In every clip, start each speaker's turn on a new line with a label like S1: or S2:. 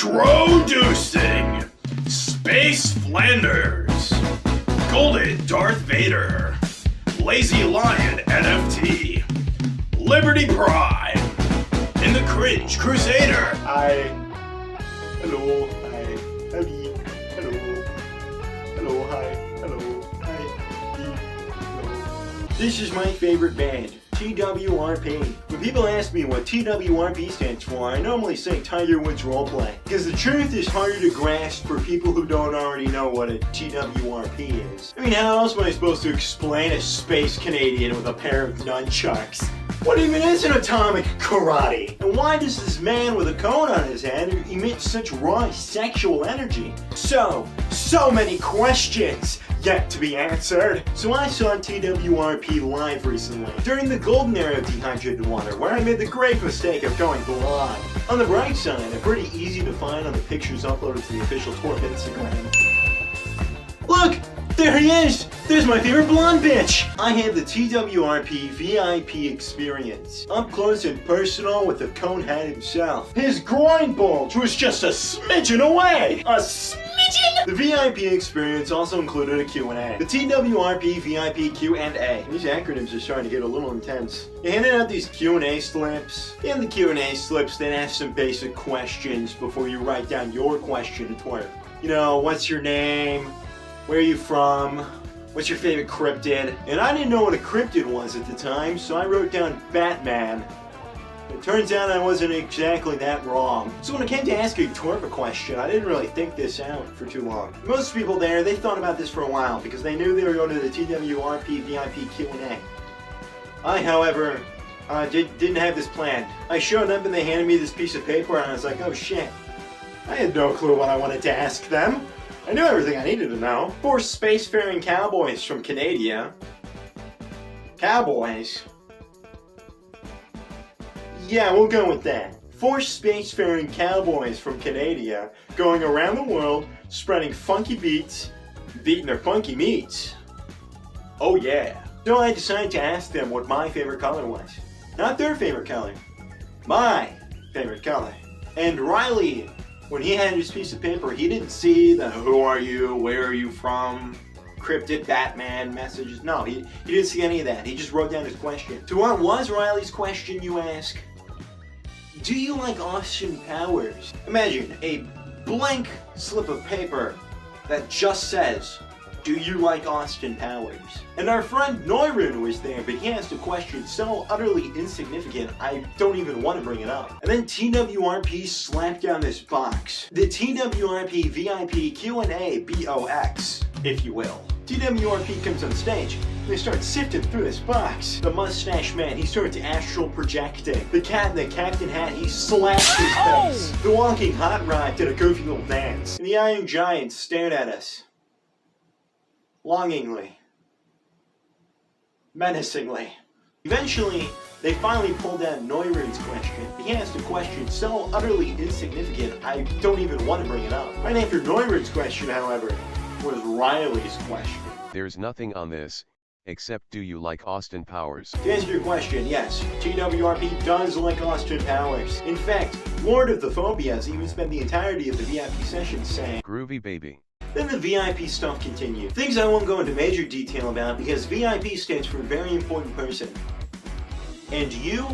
S1: Introducing Space Flanders, Golden Darth Vader, Lazy Lion NFT, Liberty Prime, and the Cringe Crusader.
S2: Hello, howdy, hello, hi, hello. This is my favorite band, TWRP. When people ask me what TWRP stands for, I normally say Tiger Woods Roleplay, because the truth is harder to grasp for people who don't already know what a TWRP is. I mean, how else am I supposed to explain a space Canadian with a pair of nunchucks? What even is an atomic karate? And why does this man with a cone on his head emit such raw sexual energy? So many questions yet to be answered. So I saw TWRP live recently, during the golden era of Dehydrated water, where I made the great mistake of going blonde. On the bright side, I'm pretty easy to find on the pictures uploaded to the official TWRP Instagram. Look! There he is! There's my favorite blonde bitch! I had the TWRP VIP experience. Up close and personal with the cone head himself. His groin bulge was just a smidgen away! A smidgen?! The VIP experience also included a Q&A. The TWRP VIP Q&A. These acronyms are starting to get a little intense. They handed out these Q&A slips. In the Q&A slips, they'd ask some basic questions before you write down your question to TWRP. You know, what's your name? Where are you from? What's your favorite cryptid? And I didn't know what a cryptid was at the time, so I wrote down Batman. It turns out I wasn't exactly that wrong. So when it came to asking TWRP a question, I didn't really think this out for too long. Most people there, they thought about this for a while because they knew they were going to the TWRP VIP Q&A. I, however, didn't have this planned. I showed up and they handed me this piece of paper and I was like, oh shit. I had no clue what I wanted to ask them. I knew everything I needed to know. 4 spacefaring cowboys from Canada. Cowboys? Yeah, we'll go with that. 4 spacefaring cowboys from Canada going around the world, spreading funky beats, beating their funky meats. Oh yeah. So I decided to ask them what my favorite color was. Not their favorite color. My favorite color. And Riley, when he had his piece of paper, he didn't see the who are you, where are you from, cryptid Batman messages. No, he didn't see any of that. He just wrote down his question. So what was Riley's question, you ask? Do you like Austin Powers? Imagine a blank slip of paper that just says, do you like Austin Powers? And our friend Neurun was there, but he asked a question so utterly insignificant, I don't even want to bring it up. And then TWRP slapped down this box. The TWRP VIP Q&A BOX, if you will. TWRP comes on stage, and they start sifting through this box. The mustache man, he started astral projecting. The cat in the captain hat, he slapped his face. The walking hot rod did a goofy little dance. And the Iron Giant stared at us. Longingly. Menacingly. Eventually, they finally pulled out Neurun's question. He asked a question so utterly insignificant, I don't even want to bring it up. Right after Neurun's question, however, was Riley's question.
S3: There's nothing on this, except do you like Austin Powers?
S2: To answer your question, yes, TWRP does like Austin Powers. In fact, Lord of the Phobias even spent the entirety of the VIP session saying,
S3: Groovy baby.
S2: Then the VIP stuff continued. Things I won't go into major detail about because VIP stands for very important person. And you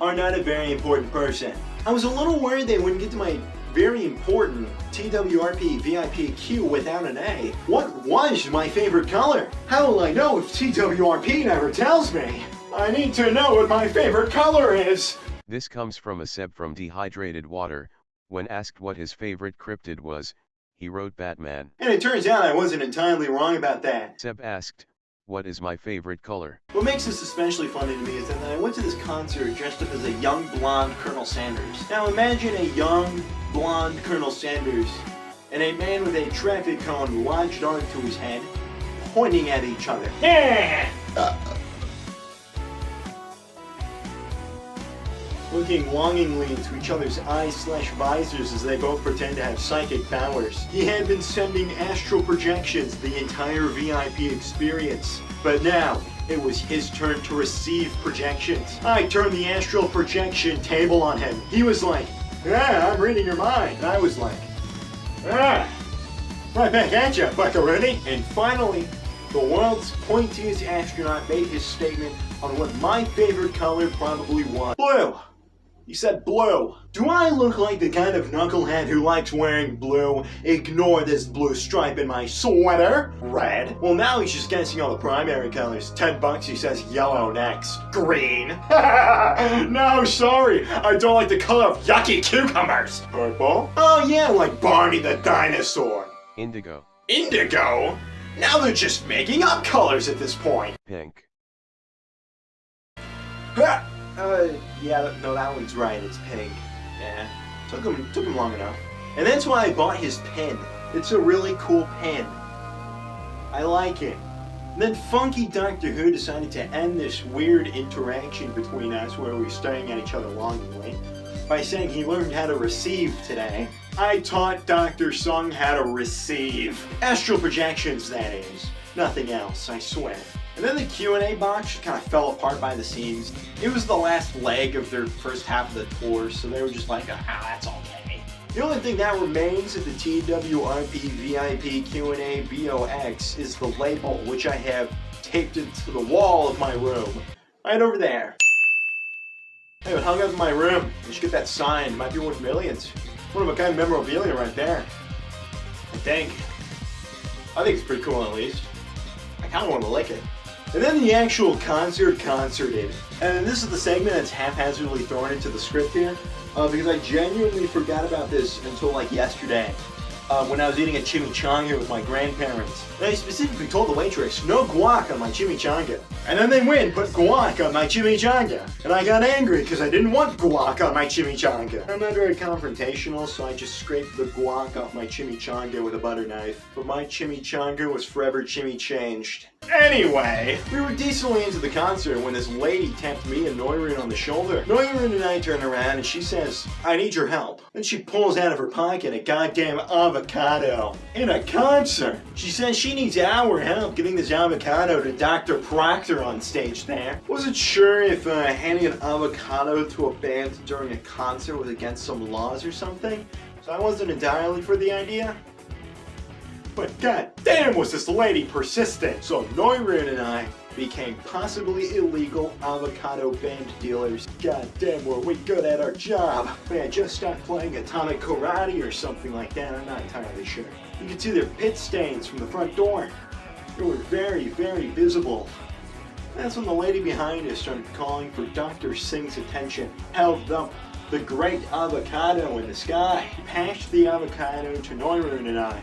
S2: are not a very important person. I was a little worried they wouldn't get to my very important TWRP VIP Q without an A. What was my favorite color? How will I know if TWRP never tells me? I need to know what my favorite color is.
S3: This comes from a Seb from Dehydrated Water. When asked what his favorite cryptid was, he wrote Batman.
S2: And it turns out I wasn't entirely wrong about that.
S3: Seb asked, what is my favorite color?
S2: What makes this especially funny to me is that I went to this concert dressed up as a young blonde Colonel Sanders. Now imagine a young blonde Colonel Sanders and a man with a traffic cone lodged onto his head, pointing at each other. Looking longingly into each other's eyes/visors as they both pretend to have psychic powers. He had been sending astral projections the entire VIP experience, but now it was his turn to receive projections. I turned the astral projection table on him. He was like, Yeah, I'm reading your mind. And I was like, right back at you, buckaroonie. And finally, the world's pointiest astronaut made his statement on what my favorite color probably was. Blue. He said blue. Do I look like the kind of knucklehead who likes wearing blue? Ignore this blue stripe in my sweater. Red. Well, now he's just guessing all the primary colors. $10 he says yellow next. Green. No, sorry. I don't like the color of yucky cucumbers. Purple. Oh yeah, like Barney the dinosaur.
S3: Indigo.
S2: Indigo? Now they're just making up colors at this point.
S3: Pink.
S2: Yeah, no, that one's right. It's pink. Yeah, took him long enough. And that's why I bought his pen. It's a really cool pen. I like it. And then Funky Doctor Who decided to end this weird interaction between us where we were staring at each other longingly by saying he learned how to receive today. I taught Dr. Sung how to receive. Astral projections, that is. Nothing else, I swear. And then the Q&A box just kind of fell apart by the seams. It was the last leg of their first half of the tour, so they were just like, that's okay. The only thing that remains at the TWRP VIP Q&A BOX is the label, which I have taped it to the wall of my room. Right over there. Hey, it hung up in my room. You should get that signed. It might be worth millions. One of a kind memorabilia right there. I think it's pretty cool at least. I kind of want to lick it. And then the actual concerted. And this is the segment that's haphazardly thrown into the script here, because I genuinely forgot about this until like yesterday, when I was eating a chimichanga with my grandparents. And I specifically told the waitress, no guac on my chimichanga. And then they went, put guac on my chimichanga. And I got angry because I didn't want guac on my chimichanga. I'm not very confrontational, so I just scraped the guac off my chimichanga with a butter knife. But my chimichanga was forever chimichanged. Anyway, we were decently into the concert when this lady tapped me and Noirun on the shoulder. Noirun and I turn around and she says, I need your help. Then she pulls out of her pocket a goddamn avocado. In a concert. She says she needs our help getting this avocado to Dr. Proctor on stage there. Wasn't sure if handing an avocado to a band during a concert was against some laws or something, so I wasn't entirely for the idea. But goddamn was this lady persistent! So Noirun and I became possibly illegal avocado band dealers. Goddamn were we good at our job. We had just stopped playing atomic karate or something like that, I'm not entirely sure. You could see their pit stains from the front door. They were very, very visible. That's when the lady behind us started calling for Dr. Singh's attention, held up the great avocado in the sky, passed the avocado to Noirun and I.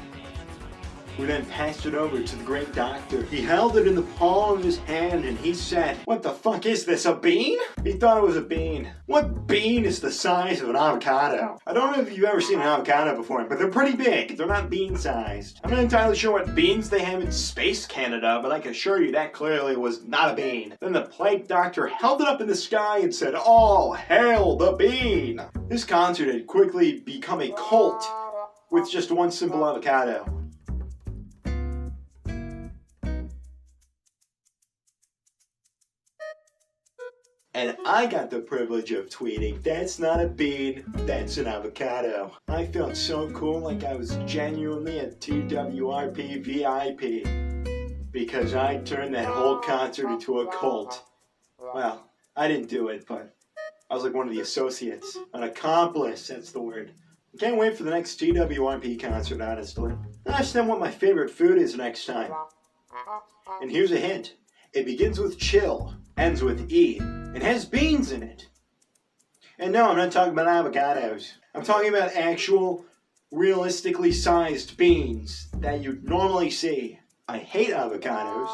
S2: We then passed it over to the great doctor. He held it in the palm of his hand and he said, what the fuck is this, a bean? He thought it was a bean. What bean is the size of an avocado? I don't know if you've ever seen an avocado before, but they're pretty big. They're not bean-sized. I'm not entirely sure what beans they have in Space Canada, but I can assure you that clearly was not a bean. Then the plague doctor held it up in the sky and said, all hail the bean! This concert had quickly become a cult with just one simple avocado. And I got the privilege of tweeting, that's not a bean, that's an avocado. I felt so cool, like I was genuinely a TWRP VIP. Because I turned that whole concert into a cult. Well, I didn't do it, but I was like one of the associates. An accomplice, that's the word. I can't wait for the next TWRP concert, honestly. I asked them what my favorite food is next time. And here's a hint. It begins with chill, ends with E, and has beans in it. And no, I'm not talking about avocados. I'm talking about actual, realistically sized beans that you'd normally see. I hate avocados.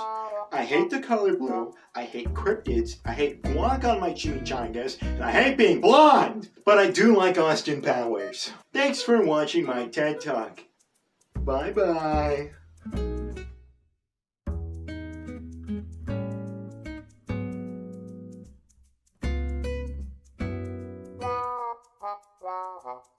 S2: I hate the color blue. I hate cryptids. I hate guac on my chimichangas. And I hate being blonde. But I do like Austin Powers. Thanks for watching my TED Talk. Bye-bye.
S4: Ha ha ha.